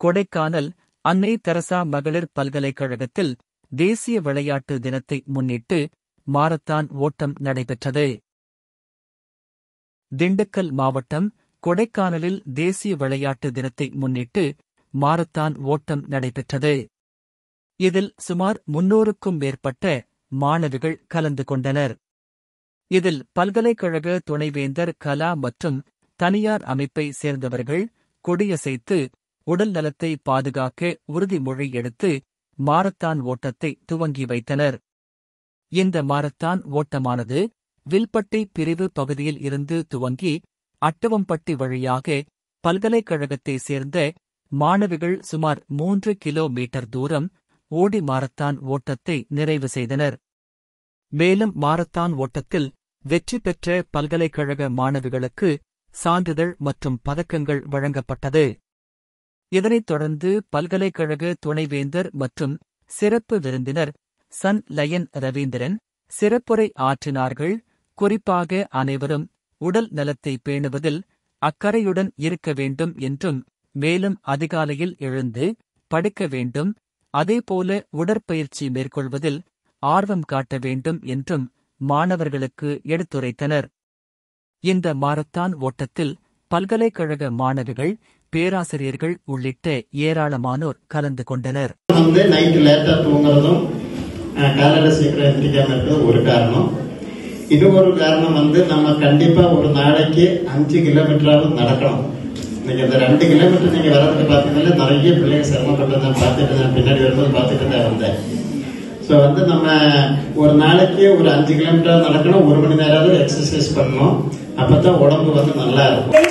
கொடைக்கானல் அன்னை தெரசா மகளிர் பல்கலைக்கழகத்தில் தேசிய விளையாட்டு தினத்தை முன்னிட்டு மாரத்தான் ஓட்டம் நடைபெற்றது. திண்டுக்கல் மாவட்டம் கொடைக்கானலில் தேசிய விளையாட்டு தினத்தை முன்னிட்டு மாரத்தான் ஓட்டம் நடைபெற்றது. இதில் சுமார் 300க்கும் மேற்பட்ட மாணவிகள் கலந்து கொண்டனர். இதில் பல்கலைக்கழக துணைவேந்தர் கலா மற்றும் தனியார் அமைப்பை சேர்ந்தவர்கள் கொடியசைத்து உடல் நலத்தை பாதுகாக்க உறுதிமொழி எடுத்து மாரத்தான் ஓட்டத்தை துவங்கி வைத்தனர். இந்த மாரத்தான் ஓட்டமானது வில்பட்டி பிரிவு பகுதியில் இருந்து துவங்கி அட்டவம்பட்டி வழியாக பல்கலைக்கழகத்தை சேர்ந்த மாணவிகள் சுமார் 3 கிலோமீட்டர் தூரம் ஓடி மாரத்தான் ஓட்டத்தை நிறைவு செய்தனர். மேலும் மாரத்தான் ஓட்டத்தில் வெற்றி பெற்ற பல்கலைக்கழக மாணவிகளுக்கு சான்றிதழ் மற்றும் பதக்கங்கள் வழங்கப்பட்டது. இதனைத் தொடர்ந்து பல்கலைக்கழக துணைவேந்தர் மற்றும் சிறப்பு விருந்தினர் சன் லயன் ரவீந்திரன் சிறப்புரை ஆற்றினார்கள். குறிப்பாக அனைவரும் உடல் நலத்தை பேணுவதில் அக்கறையுடன் இருக்க வேண்டும் என்றும், மேலும் அதிகாலையில் எழுந்து படிக்க வேண்டும், அதேபோல உடற்பயிற்சி மேற்கொள்வதில் ஆர்வம் காட்ட வேண்டும் என்றும் மாணவர்களுக்கு எடுத்துரைத்தனர். இந்த மாரத்தான் ஓட்டத்தில் பல்கலைக்கழக மாணவிகள், பேராசிரியர்கள் உள்ளிட்ட ஏராளமானோர் கலந்து கொண்டனர். நைட்டு லேட்டா தூங்குறதும் காலையில சீக்கிரம் எந்திரிக்காம இருக்கிறது ஒரு காரணம். இன்னொரு காரணம் நம்ம கண்டிப்பா ஒரு நாளைக்கு 5 கிலோமீட்டராவது நடக்கணும். இன்னைக்கு இந்த 2 கிலோமீட்டர் நீங்க வரதுக்கு பாத்தீங்கன்னா நிறைய பிள்ளைங்க சிரமப்பட்டு பார்த்துட்டு பின்னாடி வரும்போது பார்த்துட்டு தான் வந்தேன். ஸோ நம்ம ஒரு நாளைக்கு ஒரு 5 கிலோமீட்டர் நடக்கணும், 1 மணி நேரம் எக்ஸசைஸ் பண்ணணும். அப்பதான் உடம்பு நல்லா இருக்கும்.